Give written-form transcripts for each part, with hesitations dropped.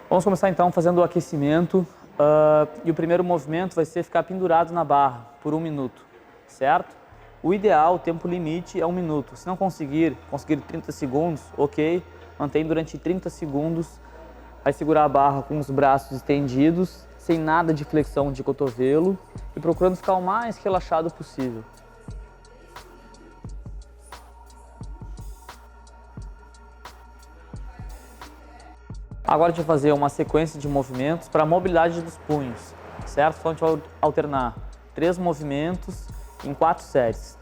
Vamos começar então fazendo o aquecimento e o primeiro movimento vai ser ficar pendurado na barra por 1 minuto, certo? O ideal, o tempo limite é 1 minuto. Se não conseguir 30 segundos, ok, mantém durante 30 segundos, vai segurar a barra com os braços estendidos, sem nada de flexão de cotovelo e procurando ficar o mais relaxado possível. Agora a gente vai fazer uma sequência de movimentos para a mobilidade dos punhos, certo? Então a gente vai alternar 3 movimentos em 4 séries.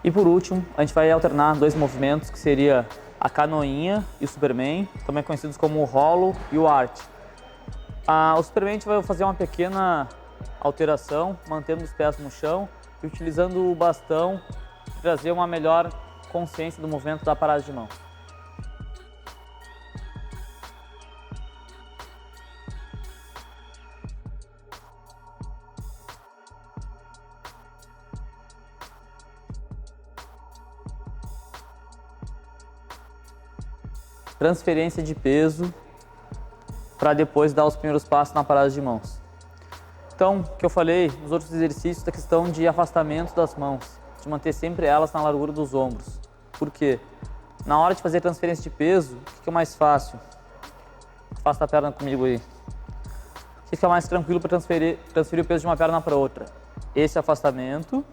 E por último, a gente vai alternar 2 movimentos, que seria a canoinha e o Superman, também conhecidos como o rolo e o arte. O Superman a gente vai fazer uma pequena alteração, mantendo os pés no chão e utilizando o bastão para trazer uma melhor consciência do movimento da parada de mão. Transferência de peso para depois dar os primeiros passos na parada de mãos. Então, o que eu falei nos outros exercícios, da questão de afastamento das mãos, de manter sempre elas na largura dos ombros. Por quê? Na hora de fazer transferência de peso, o que é mais fácil? Afasta a perna comigo aí. O que é mais tranquilo para transferir o peso de uma perna para outra? Esse afastamento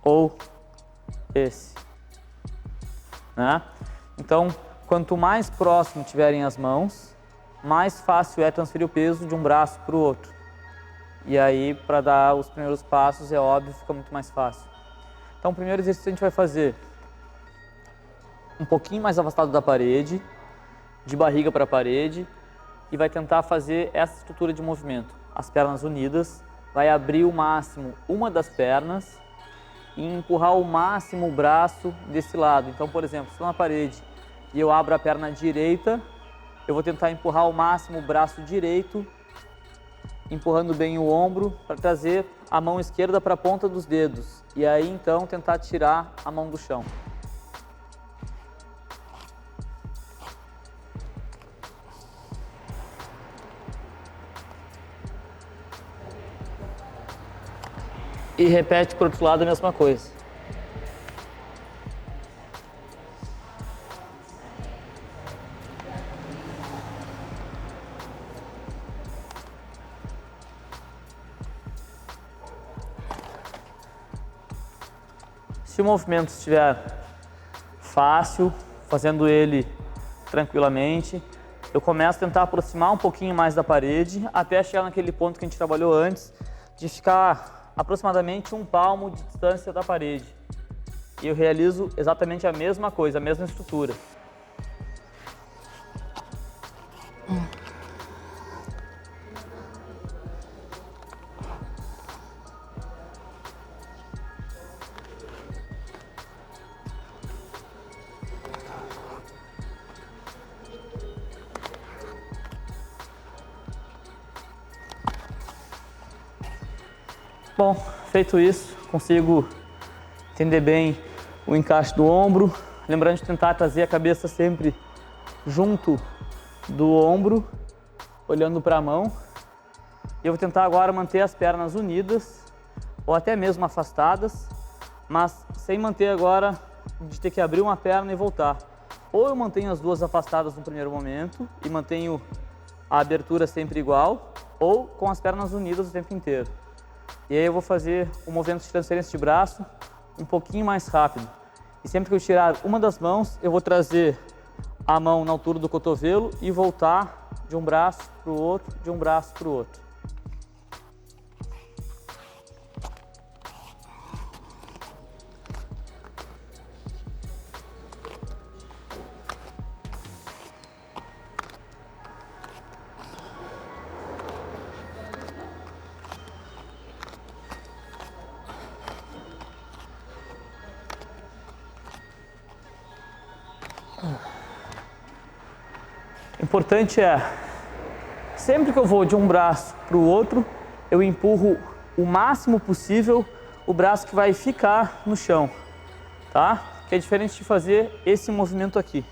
ou esse? Né? Então, quanto mais próximo tiverem as mãos, mais fácil é transferir o peso de um braço para o outro. E aí, para dar os primeiros passos, é óbvio, fica muito mais fácil. Então, o primeiro exercício a gente vai fazer um pouquinho mais afastado da parede, de barriga para a parede, e vai tentar fazer essa estrutura de movimento. As pernas unidas, vai abrir o máximo uma das pernas e empurrar ao máximo o braço desse lado. Então, por exemplo, se estou na parede e eu abro a perna direita, eu vou tentar empurrar ao máximo o braço direito, empurrando bem o ombro para trazer a mão esquerda para a ponta dos dedos. E aí, então, tentar tirar a mão do chão. E repete por outro lado a mesma coisa. Se o movimento estiver fácil, fazendo ele tranquilamente, eu começo a tentar aproximar um pouquinho mais da parede até chegar naquele ponto que a gente trabalhou antes, de ficar aproximadamente 1 palmo de distância da parede. E eu realizo exatamente a mesma coisa, a mesma estrutura. Bom, feito isso, consigo entender bem o encaixe do ombro, lembrando de tentar trazer a cabeça sempre junto do ombro, olhando para a mão. E eu vou tentar agora manter as pernas unidas, ou até mesmo afastadas, mas sem manter agora de ter que abrir uma perna e voltar. Ou eu mantenho as duas afastadas no primeiro momento e mantenho a abertura sempre igual, ou com as pernas unidas o tempo inteiro. E aí eu vou fazer o movimento de transferência de braço um pouquinho mais rápido. E sempre que eu tirar uma das mãos, eu vou trazer a mão na altura do cotovelo e voltar de um braço para o outro, de um braço para o outro. O importante é, sempre que eu vou de um braço para o outro, eu empurro o máximo possível o braço que vai ficar no chão, tá? Que é diferente de fazer esse movimento aqui.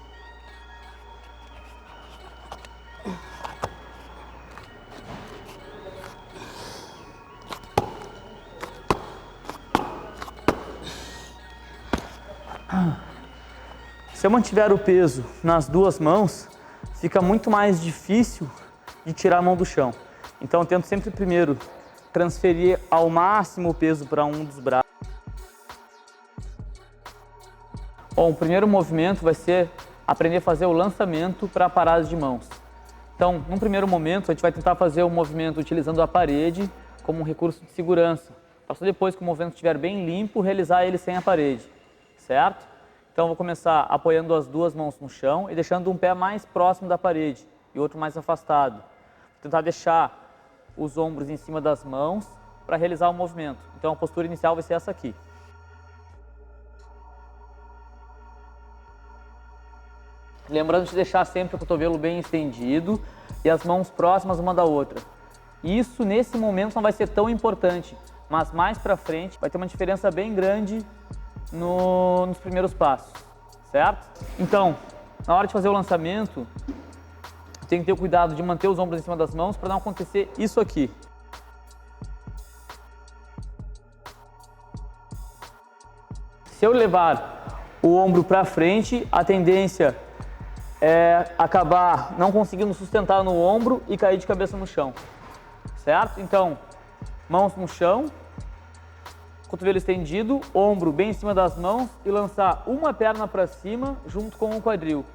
Se eu mantiver o peso nas duas mãos, fica muito mais difícil de tirar a mão do chão. Então eu tento sempre primeiro transferir ao máximo o peso para um dos braços. Bom, o primeiro movimento vai ser aprender a fazer o lançamento para paradas de mãos. Então, num primeiro momento, a gente vai tentar fazer o movimento utilizando a parede como um recurso de segurança. Para só depois que o movimento estiver bem limpo, realizar ele sem a parede, certo? Então, eu vou começar apoiando as duas mãos no chão e deixando um pé mais próximo da parede e outro mais afastado. Vou tentar deixar os ombros em cima das mãos para realizar o movimento. Então, a postura inicial vai ser essa aqui. Lembrando de deixar sempre o cotovelo bem estendido e as mãos próximas uma da outra. Isso, nesse momento, não vai ser tão importante, mas mais para frente vai ter uma diferença bem grande nos primeiros passos, certo? Então, na hora de fazer o lançamento, tem que ter o cuidado de manter os ombros em cima das mãos para não acontecer isso aqui. Se eu levar o ombro para frente, a tendência é acabar não conseguindo sustentar no ombro e cair de cabeça no chão, certo? Então, mãos no chão, cotovelo estendido, ombro bem em cima das mãos e lançar uma perna para cima junto com o quadril.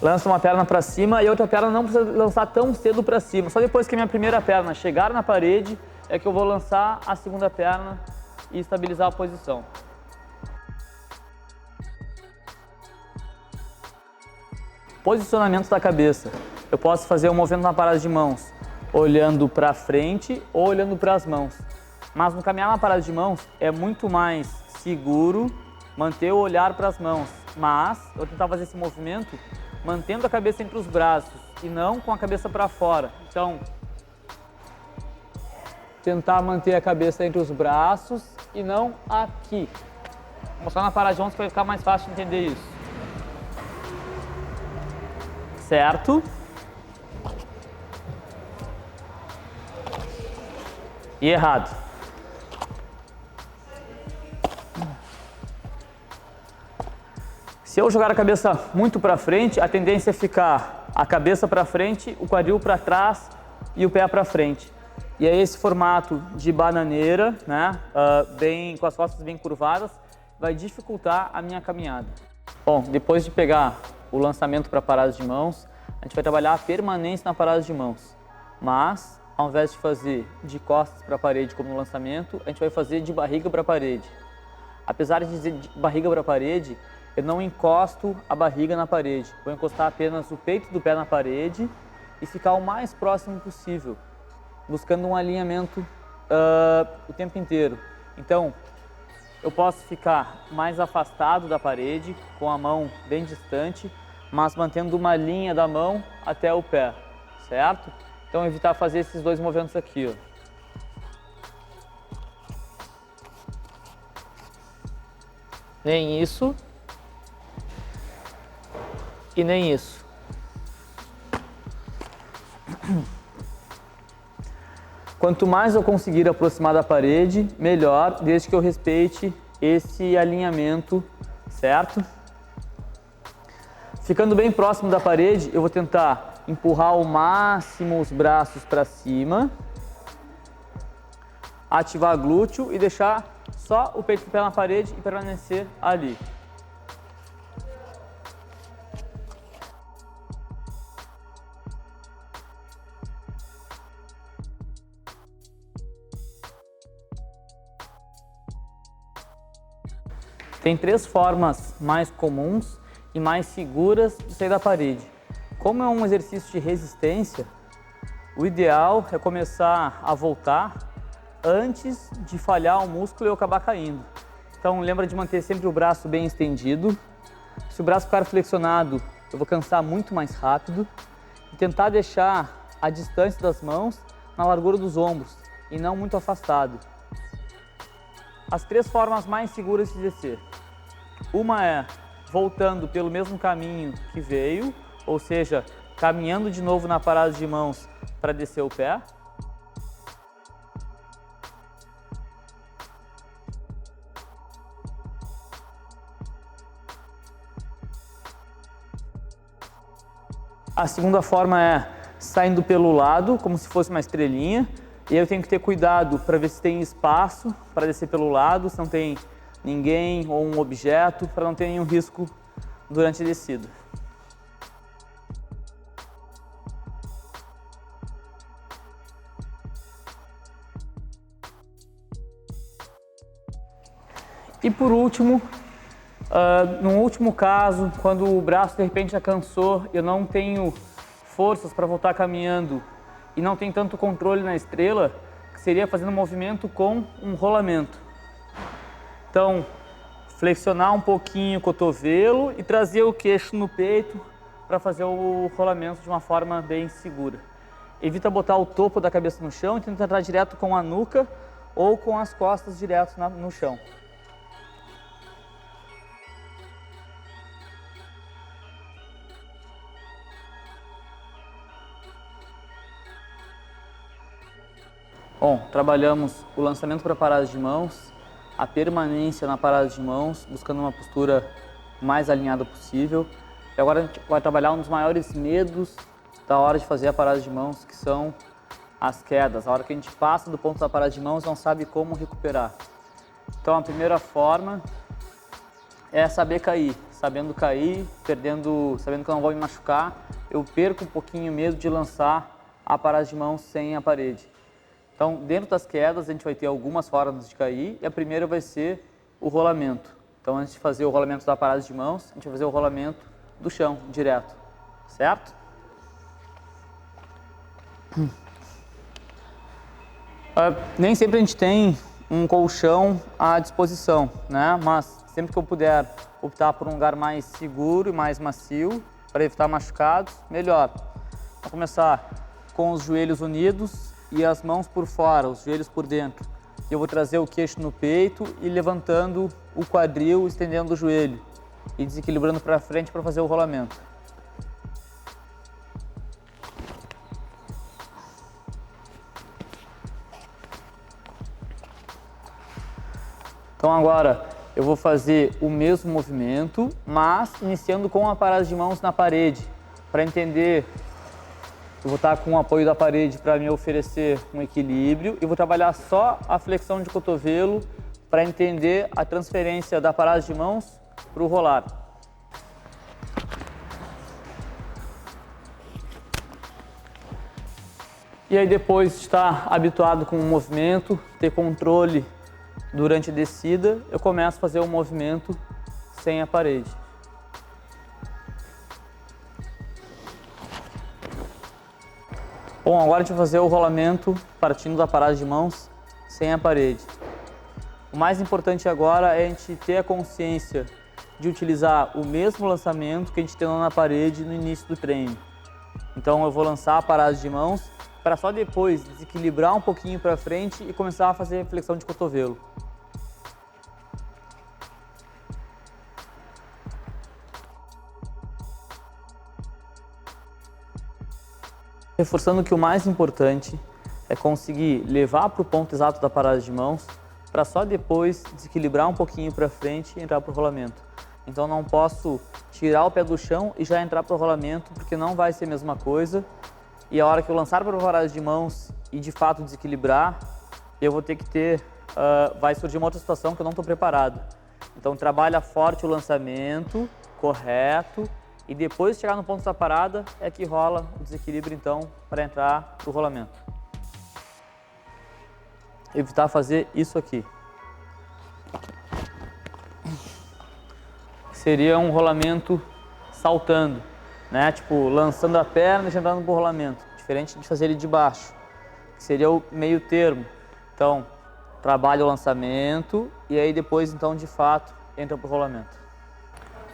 Lança uma perna para cima e a outra perna não precisa lançar tão cedo para cima. Só depois que a minha primeira perna chegar na parede é que eu vou lançar a segunda perna e estabilizar a posição. Posicionamento da cabeça. Eu posso fazer um movimento na parada de mãos, olhando para frente ou olhando para as mãos. Mas no caminhar na parada de mãos é muito mais seguro manter o olhar para as mãos. Mas eu vou tentar fazer esse movimento mantendo a cabeça entre os braços e não com a cabeça para fora. Então, tentar manter a cabeça entre os braços e não aqui. Vou mostrar na parada de mãos que vai ficar mais fácil de entender isso. Certo? E errado. Se eu jogar a cabeça muito para frente, a tendência é ficar a cabeça para frente, o quadril para trás e o pé para frente. E aí esse formato de bananeira, né, com as costas bem curvadas, vai dificultar a minha caminhada. Bom, depois de pegar o lançamento para paradas de mãos, a gente vai trabalhar a permanência na parada de mãos. Mas, ao invés de fazer de costas para a parede como no lançamento, a gente vai fazer de barriga para a parede. Apesar de dizer de barriga para a parede, eu não encosto a barriga na parede. Vou encostar apenas o peito do pé na parede e ficar o mais próximo possível, buscando um alinhamento o tempo inteiro. Então, eu posso ficar mais afastado da parede, com a mão bem distante, mas mantendo uma linha da mão até o pé, certo? Então, evitar fazer esses dois movimentos aqui, ó. Nem isso e nem isso. Quanto mais eu conseguir aproximar da parede, melhor, desde que eu respeite esse alinhamento, certo? Ficando bem próximo da parede, eu vou tentar empurrar ao máximo os braços para cima, ativar glúteo e deixar só o peito do pé na parede e permanecer ali. Tem 3 formas mais comuns e mais seguras de sair da parede. Como é um exercício de resistência, o ideal é começar a voltar antes de falhar o músculo e eu acabar caindo. Então lembra de manter sempre o braço bem estendido. Se o braço ficar flexionado, eu vou cansar muito mais rápido. E tentar deixar a distância das mãos na largura dos ombros e não muito afastado. As 3 formas mais seguras de descer. Uma é voltando pelo mesmo caminho que veio, ou seja, caminhando de novo na parada de mãos para descer o pé. A segunda forma é saindo pelo lado, como se fosse uma estrelinha. E aí eu tenho que ter cuidado para ver se tem espaço para descer pelo lado, se não tem ninguém ou um objeto, para não ter nenhum risco durante a descida. E por último, no último caso, quando o braço de repente já cansou, eu não tenho forças para voltar caminhando e não tem tanto controle na estrela, que seria fazendo um movimento com um rolamento. Então, flexionar um pouquinho o cotovelo e trazer o queixo no peito para fazer o rolamento de uma forma bem segura. Evita botar o topo da cabeça no chão e tenta entrar direto com a nuca ou com as costas direto no chão. Bom, trabalhamos o lançamento para paradas de mãos, a permanência na parada de mãos, buscando uma postura mais alinhada possível. E agora a gente vai trabalhar um dos maiores medos da hora de fazer a parada de mãos, que são as quedas. A hora que a gente passa do ponto da parada de mãos, não sabe como recuperar. Então a primeira forma é saber cair. Sabendo cair, sabendo que eu não vou me machucar, eu perco um pouquinho o medo de lançar a parada de mãos sem a parede. Então, dentro das quedas, a gente vai ter algumas formas de cair e a primeira vai ser o rolamento. Então, antes de fazer o rolamento da parada de mãos, a gente vai fazer o rolamento do chão, direto, certo? Nem sempre a gente tem um colchão à disposição, né? Mas sempre que eu puder optar por um lugar mais seguro e mais macio, para evitar machucados, melhor. Vou começar com os joelhos unidos e as mãos por fora, os joelhos por dentro. Eu vou trazer o queixo no peito e levantando o quadril, estendendo o joelho e desequilibrando para frente para fazer o rolamento. Então agora eu vou fazer o mesmo movimento, mas iniciando com a parada de mãos na parede, para entender. Eu vou estar com o apoio da parede para me oferecer um equilíbrio e vou trabalhar só a flexão de cotovelo para entender a transferência da parada de mãos para o rolar. E aí depois de estar habituado com o movimento, ter controle durante a descida, eu começo a fazer o movimento sem a parede. Bom, agora a gente vai fazer o rolamento partindo da parada de mãos sem a parede. O mais importante agora é a gente ter a consciência de utilizar o mesmo lançamento que a gente treinou na parede no início do treino. Então eu vou lançar a parada de mãos para só depois desequilibrar um pouquinho para frente e começar a fazer flexão de cotovelo. Reforçando que o mais importante é conseguir levar para o ponto exato da parada de mãos para só depois desequilibrar um pouquinho para frente e entrar para o rolamento. Então não posso tirar o pé do chão e já entrar para o rolamento, porque não vai ser a mesma coisa. E a hora que eu lançar para a parada de mãos e de fato desequilibrar, eu vou ter que ter, vai surgir uma outra situação que eu não estou preparado. Então trabalha forte o lançamento, correto, e depois de chegar no ponto da parada é que rola o desequilíbrio então para entrar para o rolamento. Evitar fazer isso aqui. Seria um rolamento saltando, né? Tipo, lançando a perna e entrando no rolamento. Diferente de fazer ele de baixo, que seria o meio termo. Então, trabalha o lançamento e aí depois, então, de fato, entra para o rolamento.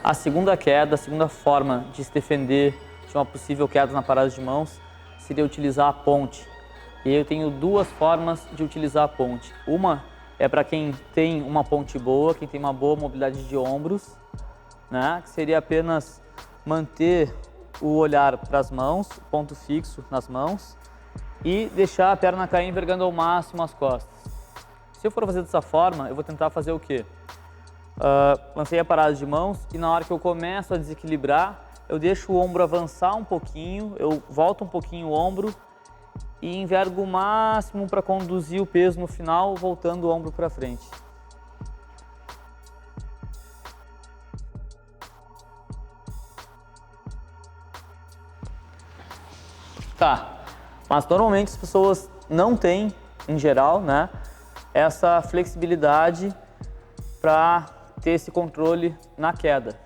A segunda queda, a segunda forma de se defender de uma possível queda na parada de mãos seria utilizar a ponte. E aí eu tenho duas formas de utilizar a ponte. Uma é para quem tem uma ponte boa, quem tem uma boa mobilidade de ombros, né? Que seria apenas manter o olhar para as mãos, ponto fixo nas mãos, e deixar a perna cair envergando ao máximo as costas. Se eu for fazer dessa forma, eu vou tentar fazer o quê? Lancei a parada de mãos e na hora que eu começo a desequilibrar, eu deixo o ombro avançar um pouquinho, eu volto um pouquinho o ombro e envergo o máximo para conduzir o peso no final, voltando o ombro para frente. Tá, mas normalmente as pessoas não têm, em geral, né, essa flexibilidade para ter esse controle na queda.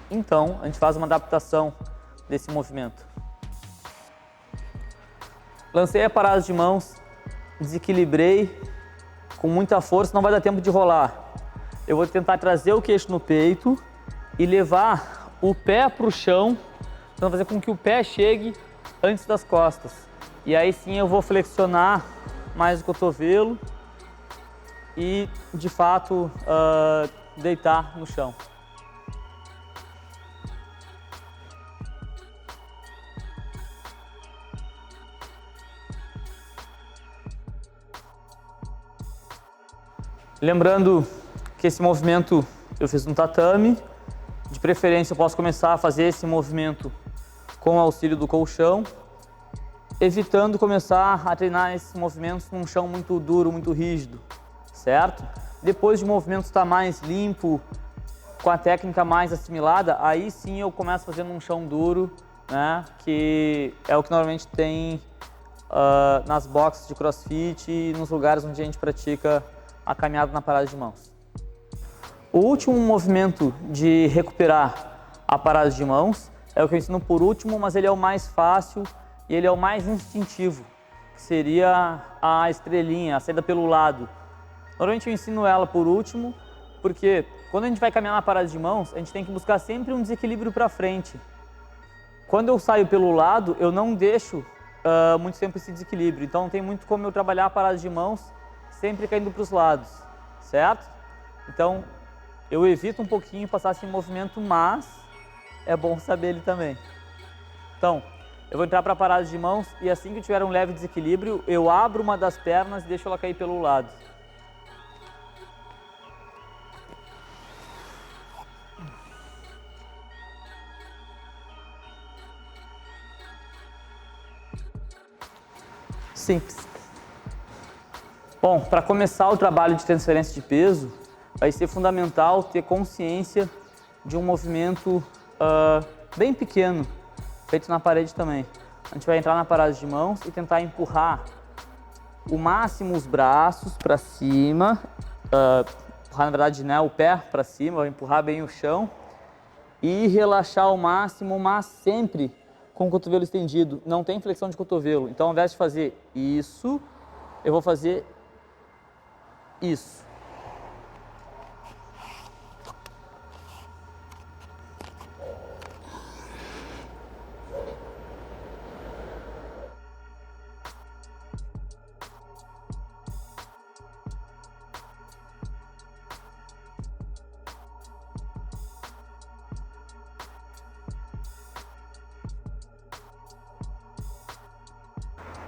Então, a gente faz uma adaptação desse movimento. Lancei a parada de mãos, desequilibrei com muita força, não vai dar tempo de rolar. Eu vou tentar trazer o queixo no peito e levar o pé para o chão, para fazer com que o pé chegue antes das costas. E aí sim eu vou flexionar mais o cotovelo e, de fato, deitar no chão. Lembrando que esse movimento eu fiz no tatame. De preferência, eu posso começar a fazer esse movimento com o auxílio do colchão, evitando começar a treinar esses movimentos num chão muito duro, muito rígido, certo? Depois de o movimento estar mais limpo, com a técnica mais assimilada, aí sim eu começo fazendo um chão duro, né? Que é o que normalmente tem nas boxes de crossfit e nos lugares onde a gente pratica a caminhada na parada de mãos. O último movimento de recuperar a parada de mãos é o que eu ensino por último, mas ele é o mais fácil e ele é o mais instintivo, que seria a estrelinha, a saída pelo lado. Normalmente eu ensino ela por último, porque quando a gente vai caminhar na parada de mãos, a gente tem que buscar sempre um desequilíbrio para frente. Quando eu saio pelo lado, eu não deixo muito tempo esse desequilíbrio, então não tem muito como eu trabalhar a parada de mãos sempre caindo para os lados, certo? Então, eu evito um pouquinho passar esse movimento, mas é bom saber ele também. Então, eu vou entrar para a parada de mãos e assim que eu tiver um leve desequilíbrio, eu abro uma das pernas e deixo ela cair pelo lado. Simples. Bom, para começar o trabalho de transferência de peso, vai ser fundamental ter consciência de um movimento bem pequeno, feito na parede também. A gente vai entrar na parada de mãos e tentar empurrar o máximo os braços para cima, empurrar na verdade, né, o pé para cima, vai empurrar bem o chão e relaxar ao máximo, mas sempre com o cotovelo estendido. Não tem flexão de cotovelo, então ao invés de fazer isso, eu vou fazer isso.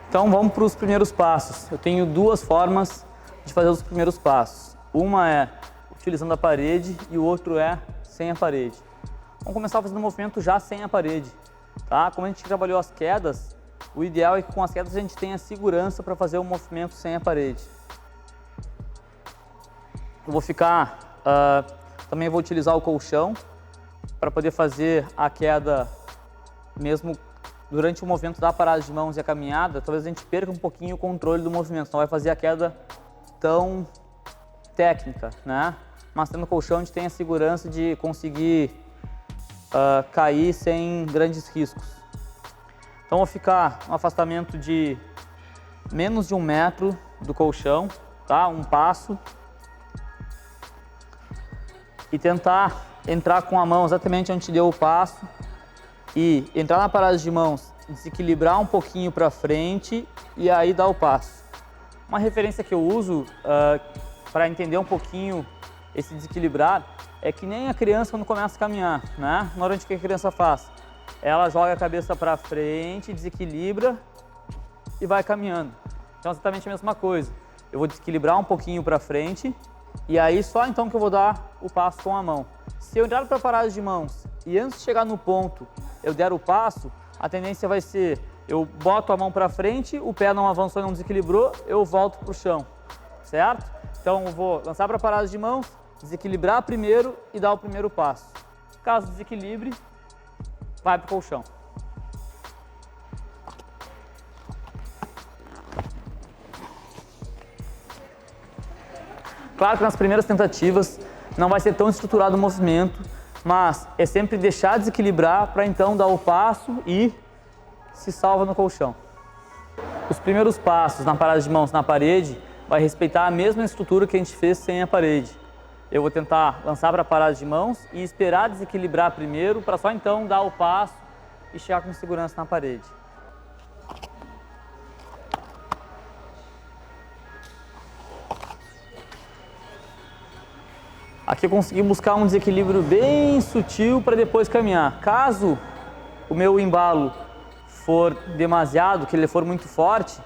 Então vamos para os primeiros passos. Eu tenho duas formas de fazer os primeiros passos. Uma é utilizando a parede e o outro é sem a parede. Vamos começar fazendo o movimento já sem a parede. Tá? Como a gente trabalhou as quedas, O ideal é que com as quedas a gente tenha segurança para fazer o movimento sem a parede. Eu vou ficar, também vou utilizar o colchão para poder fazer a queda mesmo durante o movimento da parada de mãos e a caminhada. Talvez a gente perca um pouquinho o controle do movimento, não vai fazer a queda tão técnica, né? Mas tendo colchão a gente tem a segurança de conseguir cair sem grandes riscos. Então vou ficar um afastamento de menos de 1 metro do colchão, tá? Um passo. E tentar entrar com a mão exatamente onde deu o passo e entrar na parada de mãos, desequilibrar um pouquinho para frente e aí dar o passo. Uma referência que eu uso para entender um pouquinho esse desequilibrar é que nem a criança quando começa a caminhar, né? Normalmente o que a criança faz? Ela joga a cabeça para frente, desequilibra e vai caminhando. Então é exatamente a mesma coisa. Eu vou desequilibrar um pouquinho para frente e aí só então que eu vou dar o passo com a mão. Se eu entrar para a parada de mãos e antes de chegar no ponto eu der o passo, a tendência vai ser eu boto a mão para frente, o pé não avançou e não desequilibrou, eu volto para o chão, certo? Então eu vou lançar para a parada de mãos, desequilibrar primeiro e dar o primeiro passo. Caso desequilibre, vai para o colchão. Claro que nas primeiras tentativas não vai ser tão estruturado o movimento, mas é sempre deixar desequilibrar para então dar o passo e se salva no colchão. Os primeiros passos na parada de mãos na parede vai respeitar a mesma estrutura que a gente fez sem a parede. Eu vou tentar lançar para a parada de mãos e esperar desequilibrar primeiro para só então dar o passo e chegar com segurança na parede. Aqui eu consegui buscar um desequilíbrio bem sutil para depois caminhar. Caso o meu embalo for demasiado, que ele for muito forte,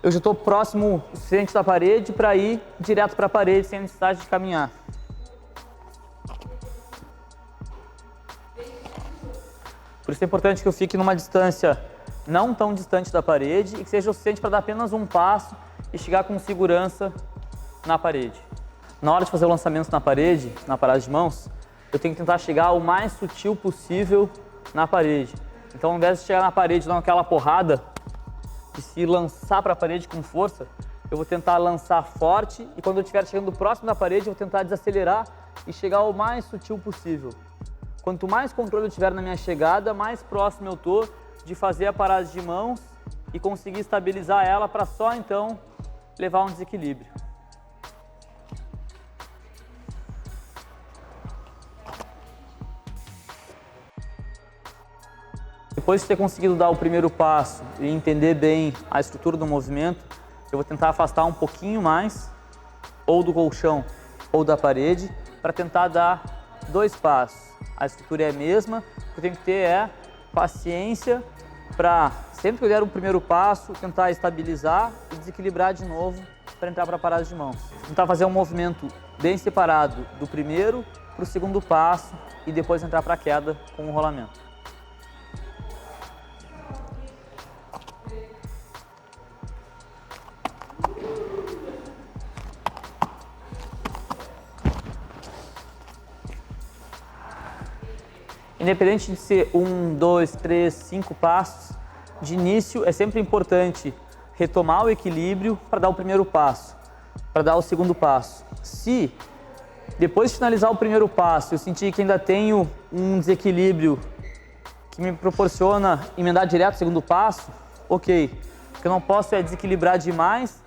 eu já estou próximo o suficiente da parede para ir direto para a parede sem necessidade de caminhar. Por isso é importante que eu fique numa distância não tão distante da parede e que seja o suficiente para dar apenas um passo e chegar com segurança na parede. Na hora de fazer o lançamento na parede, na parada de mãos, eu tenho que tentar chegar o mais sutil possível na parede. Então, ao invés de chegar na parede dando aquela porrada e se lançar para a parede com força, eu vou tentar lançar forte e quando eu estiver chegando próximo da parede, eu vou tentar desacelerar e chegar o mais sutil possível. Quanto mais controle eu tiver na minha chegada, mais próximo eu estou de fazer a parada de mãos e conseguir estabilizar ela para só então levar um desequilíbrio. Depois de ter conseguido dar o primeiro passo e entender bem a estrutura do movimento, eu vou tentar afastar um pouquinho mais, ou do colchão ou da parede, para tentar dar 2 passos. A estrutura é a mesma, o que eu tenho que ter é paciência para, sempre que eu der o primeiro passo, tentar estabilizar e desequilibrar de novo para entrar para a parada de mãos. Tentar fazer um movimento bem separado do primeiro para o segundo passo e depois entrar para a queda com o rolamento. Independente de ser 1, 2, 3, 5 passos, de início é sempre importante retomar o equilíbrio para dar o primeiro passo, para dar o segundo passo. Se depois de finalizar o primeiro passo eu sentir que ainda tenho um desequilíbrio que me proporciona emendar direto o segundo passo, ok. O que eu não posso é desequilibrar demais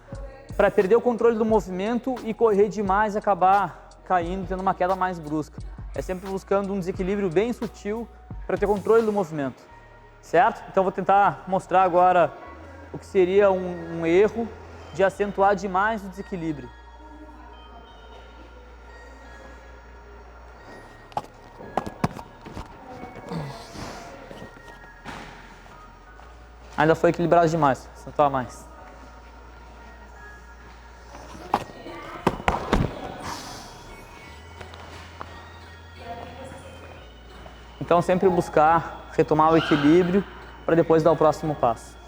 para perder o controle do movimento e correr demais e acabar caindo, tendo uma queda mais brusca. É sempre buscando um desequilíbrio bem sutil para ter controle do movimento, certo? Então vou tentar mostrar agora o que seria um erro de acentuar demais o desequilíbrio. Ainda foi equilibrado demais, acentuar mais. Então sempre buscar retomar o equilíbrio para depois dar o próximo passo.